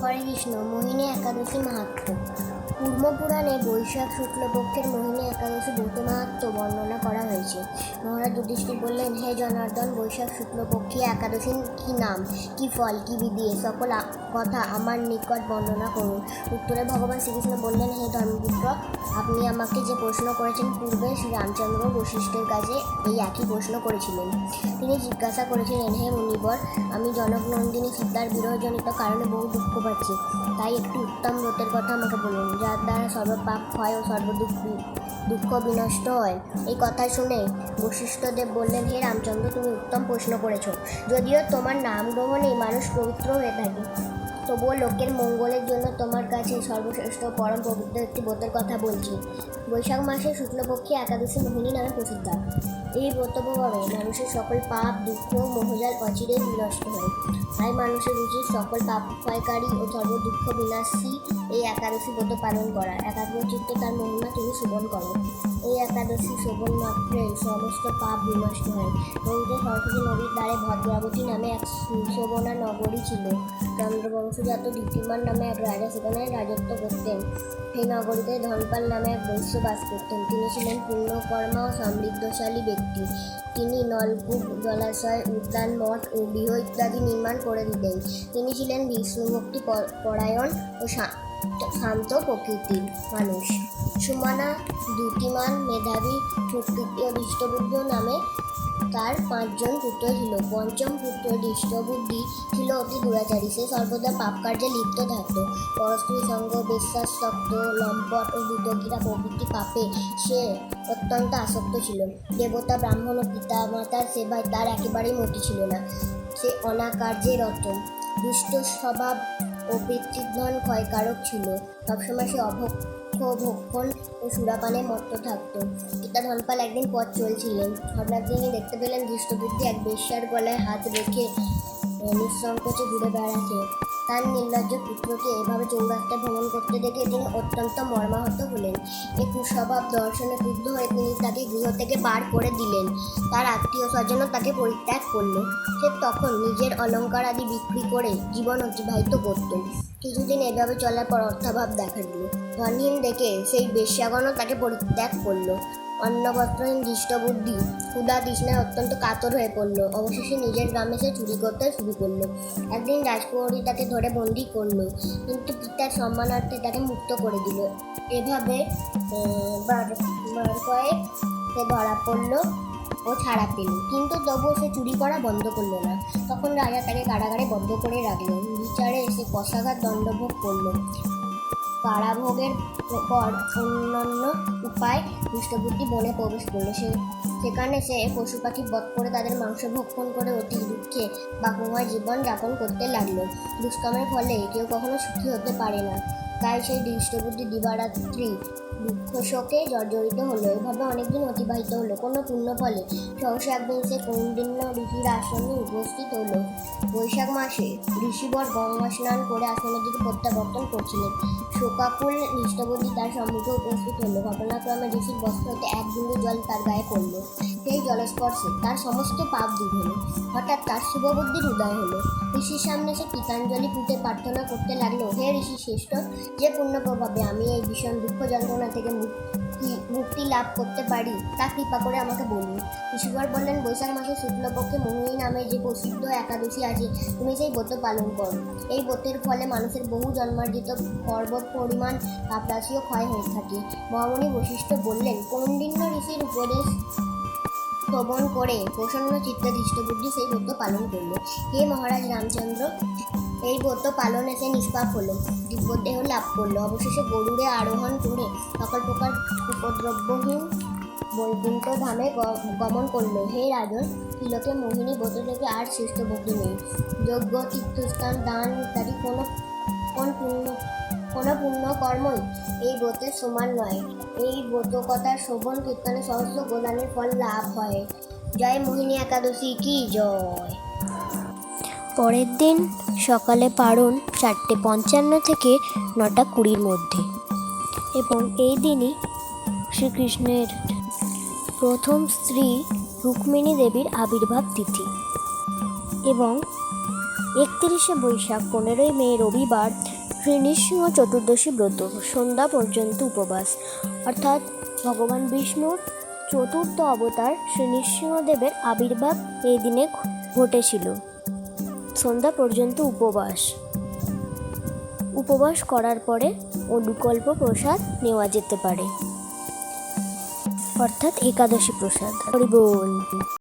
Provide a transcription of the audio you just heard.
হরে কৃষ্ণ। মোহিনী একাদশী মাহাত্ম্য। পূর্বপুরাণে বৈশাখ শুক্লপক্ষের মোহিনী একাদশী ব্রত মাহাত্ম্য বর্ণনা করা হয়েছে। মহারাজ যুধিষ্ঠির বললেন, হে জনার্দন, বৈশাখ শুক্লপক্ষী একাদশীর কি নাম, কি ফল, কি বিধি, এ সকল কথা আমার নিকট বর্ণনা করুন। উত্তরে ভগবান শ্রীকৃষ্ণ বললেন, হে ধর্মপুত্র, আপনি আমাকে যে প্রশ্ন করেছেন, পূর্বে শ্রীরামচন্দ্র বশিষ্ঠের কাছে এই একই প্রশ্ন করেছিলেন। তিনি জিজ্ঞাসা করেছিলেন, হে মুনিবর, আমি জনকনন্দিনী সীতার বিরহজনিত কারণে বহু দুঃখ পাচ্ছি, তাই একটি উত্তম ব্রতের কথা আমাকে বলুন, যার দ্বারা সর্বপাপ ক্ষয় ও দুঃখ বিনষ্ট হয়। এই কথা শুনে বশিষ্ঠদেব বললেন, হে রামচন্দ্র, তুমি উত্তম প্রশ্ন করেছ। যদিও তোমার নাম গ্রহণেই মানুষ পবিত্র হয়ে থাকে, তবুও লোকের মঙ্গলের জন্য তোমার কাছে সর্বশ্রেষ্ঠ পরম পবিত্র একটি ব্রতের কথা বলছি। বৈশাখ মাসের শুক্লপক্ষী একাদশী মোহিনী নামে প্রসিদ্ধ। এই ব্রত প্রভাবে মানুষের সকল পাপ, দুঃখ, মোহজাল অচিরেই বিনষ্ট হয়। তাই মানুষের উচিত সকল পাপ ক্ষয়কারী ও সর্ব দুঃখ বিনাশী এই একাদশী ব্রত পালন করা। একাগ্রচিত্তে তার মহিমা তুমি শ্রবণ করো। এই একাদশী শ্রবণ মাত্রে সমস্ত পাপ বিনষ্ট হয়। নদীতে সরস্বতী নদীর দ্বারে ভদ্রাবতী নামে এক সুশোভনা নগরী ছিল। চন্দ্রবংশজাত দ্যুতিমান নামে এক রাজা সেখানে রাজত্ব করতেন। সেই নগরীতে ধনপাল নামে এক বৈশ্য বাস করতেন। তিনি ছিলেন পুণ্যকর্মা ও সমৃদ্ধশালী ব্যক্তি। তিনি নলকূপ, জলাশয়, উদ্যান, মঠ ও গৃহ ইত্যাদি নির্মাণ করে দিতেন। তিনি ছিলেন বিষ্ণুভক্তি পরায়ণ ও শান্ত প্রকৃতির মানুষ। সুমানা, দ্যুতিমান, মেধাবী, সুকৃতি ও দৃষ্টবুদ্ধ নামে তার 5 জন পুত্র ছিল। পঞ্চম পুত্র দৃষ্টবুদ্ধি ছিল অতি দুরাচারী। সে সর্বদা পাপ কার্যে লিপ্ত থাকত। পরস্ত্রী সঙ্গ, বেশ্যাসক্ত, লম্পট ও দুদকিরা প্রভৃতি পাপে সে অত্যন্ত আসক্ত ছিল। দেবতা, ব্রাহ্মণ ও পিতা মাতার সেবায় তার একেবারেই মতি ছিল না। সে অনাকার্যে রত, দুষ্ট স্বভাব ও পিতৃধন ক্ষয়কারক ছিল। সবসময় সে ভক্ষণ ও সুরাপানে মত্ত থাকত। পিতা ধনপাল একদিন পথ চলছিলেন। হঠাৎ তিনি দেখতে পেলেন দৃষ্টবুদ্ধি এক বেশ্যার গলায় হাত রেখে নিঃসংকোচে ঘুরে বেড়াচ্ছে। তার নির্লজ্জ পুত্রকে এভাবে চৌরাস্তায় ভ্রমণ করতে দেখে তিনি অত্যন্ত মর্মাহত হলেন। এই কুস্বভাব দর্শনে ক্রুদ্ধ হয়ে তিনি তাকে গৃহ থেকে বার করে দিলেন। তার আত্মীয় স্বজনও তাকে পরিত্যাগ করল। সে তখন নিজের অলঙ্কার আদি বিক্রি করে জীবন অতিবাহিত করত। কিছুদিন এভাবে চলার পর অর্থাভাব দেখা দিল। ধনহীন দেখে সেই বেশ্যাগণও তাকে পরিত্যাগ করল। অন্নবস্ত্রহীন দৃষ্টবুদ্ধি ক্ষুধা তৃষ্ণায় অত্যন্ত কাতর হয়ে পড়ল। অবশেষে নিজের গ্রামে সে চুরি করতে শুরু করলো। একদিন রাজকুমারী তাকে ধরে বন্দি করলো, কিন্তু পিতার সম্মানার্থে তাকে মুক্ত করে দিল। এভাবে বার কয়েক সে ধরা পড়ল ও ছাড়া পেল, কিন্তু তবুও সে চুরি করা বন্ধ করলো না। তখন রাজা তাকে কারাগারে বদ্ধ করে রাখলেন। বিচারে সে কষাঘাত দণ্ডভোগ করল। কারাভোগের পর অন্যান্য উপায় দৃষ্টবুদ্ধি বনে প্রবেশ করলো। সেখানে সে পশু পাখি বধ করে তাদের মাংস ভক্ষণ করে অতি দুঃখে বাকুময় জীবন যাপন করতে লাগলো। দুষ্কর্মের ফলে কেউ কখনো সুখী হতে পারে না, তাই সেই দৃষ্টবুদ্ধি দিবারাত্রি দুঃখ শোকে জর্জরিত হলো। এভাবে অনেকদিন অতিবাহিত হলো। কোনো পুণ্য ফলে সহসা একদিন সে কৌন্ডিন্য ঋষির আশ্রমে উপস্থিত হলো। বৈশাখ মাসে ঋষিবর গঙ্গা স্নান করে আশ্রমের দিকে প্রত্যাবর্তন করছিলেন। শোকাকুল দৃষ্টবুদ্ধি তার সম্মুখে উপস্থিত হলো। ঘটনাক্রমে ঋষির বস্ত্র হতে এক বিন্দু জল তার গায়ে পড়ল। সেই জলস্পর্শে তার সমস্ত পাপ দূর হলো। হঠাৎ তার শুভবুদ্ধির উদয় হলো। ঋষির সামনে সে পিতাঞ্জলি পুঁতে প্রার্থনা করতে লাগলো, হে ঋষি শ্রেষ্ঠ, যে পুণ্য প্রভাবে আমি এই ভীষণ দুঃখ যন্ত্রণা থেকে মুক্তি লাভ করতে পারি তা কৃপা করে আমাকে বলুন। ঋষিবর বললেন, বৈশাখ মাসে শুক্লপক্ষে মোহিনী নামে যে প্রসিদ্ধ একাদশী আছে, তুমি সেই ব্রত পালন করো। এই ব্রতের ফলে মানুষের বহু জন্মার্জিত পর্বত পরিমাণ পাপরাশিও ক্ষয় হয়ে থাকে। মহামুনি বশিষ্ঠ বললেন, কৌন্ডিন্য ঋষির উপদেশ শ্রবণ করে প্রসন্ন চিত্তে দৃষ্টবুদ্ধি সেই ব্রত পালন করল। হে মহারাজ রামচন্দ্র, এই ব্রত পালনে সে নিষ্পাপ হলো, দিব্যদেহ লাভ করলো। অবশেষে গরুড়ে আরোহণ করে সকল প্রকার উপদ্রব্যহীন বৈকুণ্ঠ ধামে গমন করলো। হে রাজন, তিলকে মোহিনী ব্রত থেকে আর শ্রেষ্ঠ ব্রত নেই। যজ্ঞ, তীর্থস্থান, দান ইত্যাদি কোনো পুণ্য কর্মই এই ব্রতের সমান নয়। এই ব্রত কথার শ্রবণ কীর্তনে সহস্র গোদানের ফল লাভ হয়। জয় মোহিনী একাদশী কি জয়। পরের দিন সকালে পারণ 4:55 থেকে 9:20 মধ্যে, এবং এই দিনই শ্রীকৃষ্ণের প্রথম স্ত্রী রুক্মিণী দেবীর আবির্ভাব তিথি। এবং 31শে বৈশাখ 15ই মে রবিবার শ্রীনৃসিংহ চতুর্দশী ব্রত, সন্ধ্যা পর্যন্ত উপবাস। অর্থাৎ ভগবান বিষ্ণুর চতুর্থ অবতার শ্রীনৃসিংহদেবের আবির্ভাব এই দিনে ঘটেছিল। সন্ধ্যা পর্যন্ত উপবাস করার পরে অনুকল্প প্রসাদ নেওয়া যেতে পারে, অর্থাৎ একাদশী প্রসাদ। হরি বল।